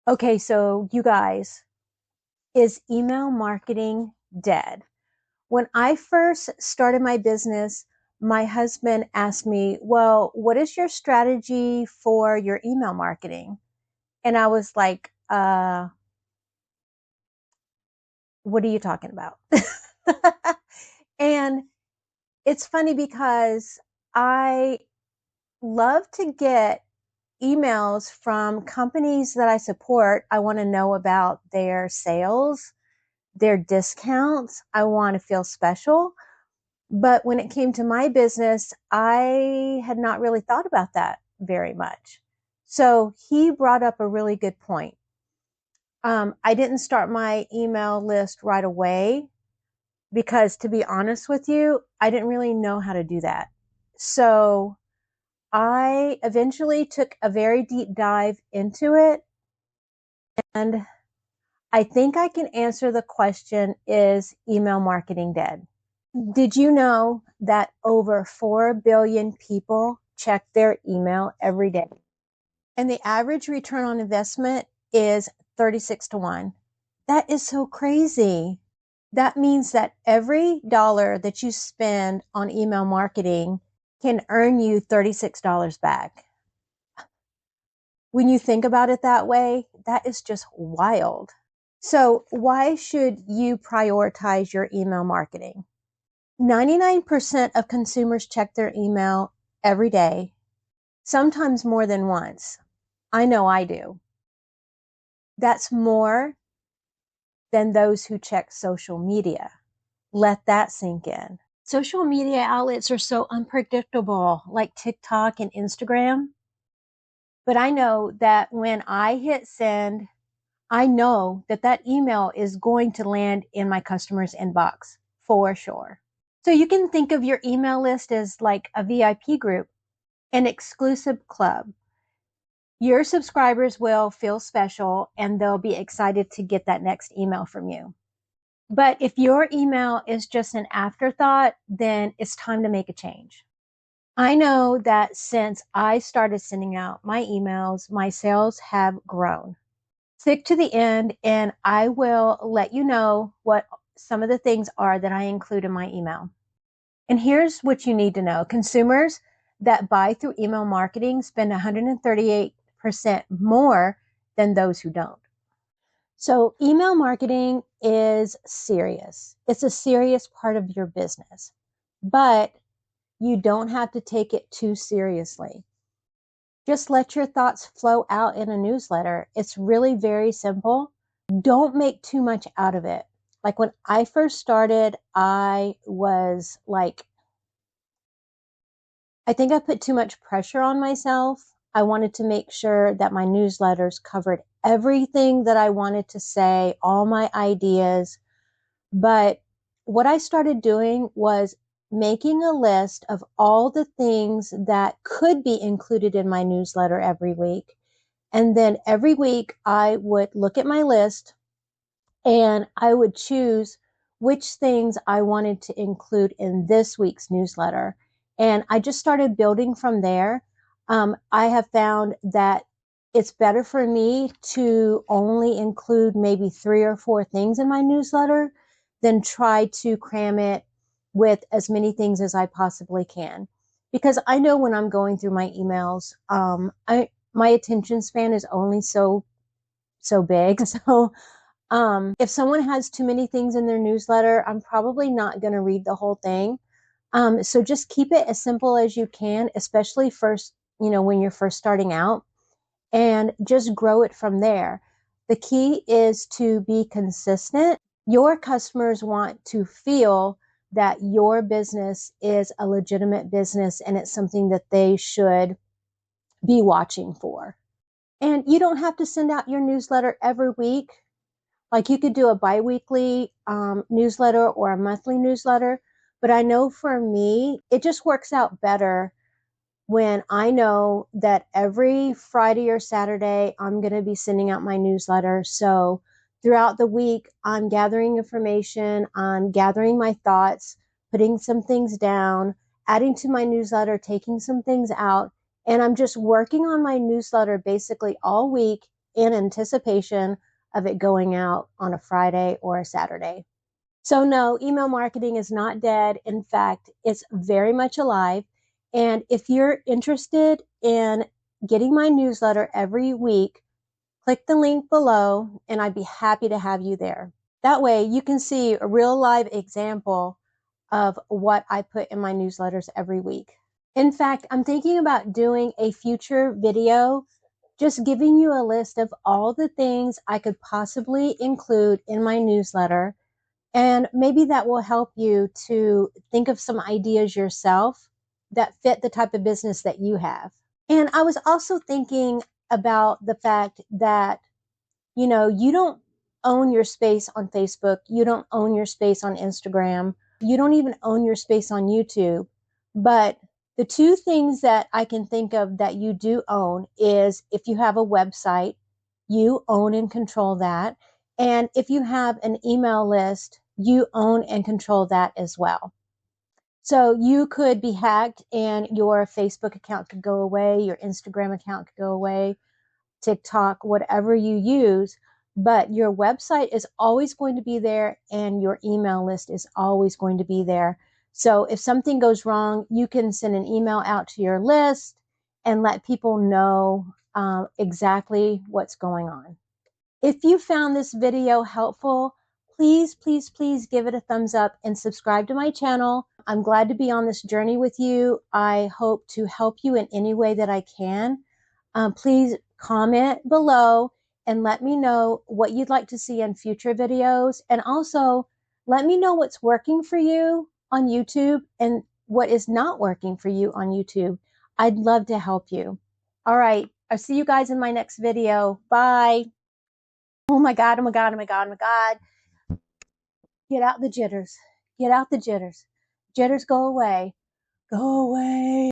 Okay, so you guys, is email marketing dead? When I first started my business, my husband asked me, well, what is your strategy for your email marketing? And I was like, what are you talking about? And it's funny because I love to get emails from companies that I support. I want to know about their sales, their discounts. I want to feel special. But when it came to my business, I had not really thought about that very much. So he brought up a really good point. I didn't start my email list right away because, to be honest with you, I didn't really know how to do that. So I eventually took a very deep dive into it, and I think I can answer the question, is email marketing dead? Did you know that over 4 billion people check their email every day? And the average return on investment is 36 to 1. That is so crazy. That means that every dollar that you spend on email marketing can earn you $36 back. When you think about it that way, that is just wild. So, why should you prioritize your email marketing? 99% of consumers check their email every day, sometimes more than once. I know I do. That's more than those who check social media. Let that sink in. Social media outlets are so unpredictable, like TikTok and Instagram. But I know that when I hit send, I know that that email is going to land in my customer's inbox for sure. So you can think of your email list as like a VIP group, an exclusive club. Your subscribers will feel special and they'll be excited to get that next email from you. But if your email is just an afterthought, then it's time to make a change. I know that since I started sending out my emails, my sales have grown. Stick to the end and I will let you know what some of the things are that I include in my email. And here's what you need to know. Consumers that buy through email marketing spend 138% more than those who don't. So email marketing is serious. It's a serious part of your business, but you don't have to take it too seriously. Just let your thoughts flow out in a newsletter. It's really very simple. Don't make too much out of it. Like when I first started, I was like, I think I put too much pressure on myself. I wanted to make sure that my newsletters covered everything that I wanted to say, all my ideas. But what I started doing was making a list of all the things that could be included in my newsletter every week. And then every week I would look at my list and I would choose which things I wanted to include in this week's newsletter. And I just started building from there. I have found that it's better for me to only include maybe 3 or 4 things in my newsletter than try to cram it with as many things as I possibly can. Because I know when I'm going through my emails, my attention span is only so big. So if someone has too many things in their newsletter, I'm probably not going to read the whole thing. So just keep it as simple as you can, especially first, when you're first starting out, and just grow it from there. The key is to be consistent. Your customers want to feel that your business is a legitimate business and it's something that they should be watching for. And you don't have to send out your newsletter every week. Like you could do a biweekly newsletter or a monthly newsletter. But I know for me, it just works out better when I know that every Friday or Saturday, I'm going to be sending out my newsletter. So throughout the week, I'm gathering information, I'm gathering my thoughts, putting some things down, adding to my newsletter, taking some things out. And I'm just working on my newsletter basically all week in anticipation of it going out on a Friday or a Saturday. So no, email marketing is not dead. In fact, it's very much alive. And if you're interested in getting my newsletter every week, click the link below and I'd be happy to have you there. That way you can see a real live example of what I put in my newsletters every week. In fact, I'm thinking about doing a future video just giving you a list of all the things I could possibly include in my newsletter. And maybe that will help you to think of some ideas yourself that fit the type of business that you have. And I was also thinking about the fact that, you don't own your space on Facebook. You don't own your space on Instagram. You don't even own your space on YouTube. But the two things that I can think of that you do own is if you have a website, you own and control that. And if you have an email list, you own and control that as well. So you could be hacked and your Facebook account could go away, your Instagram account could go away, TikTok, whatever you use, but your website is always going to be there and your email list is always going to be there. So if something goes wrong, you can send an email out to your list and let people know exactly what's going on. If you found this video helpful, please, please, please give it a thumbs up and subscribe to my channel. I'm glad to be on this journey with you. I hope to help you in any way that I can. Please comment below and let me know what you'd like to see in future videos. And also let me know what's working for you on YouTube and what is not working for you on YouTube. I'd love to help you. All right. I'll see you guys in my next video. Bye. Oh my God. Oh my God. Oh my God. Oh my God. Get out the jitters. Get out the jitters. Jitters go away. Go away.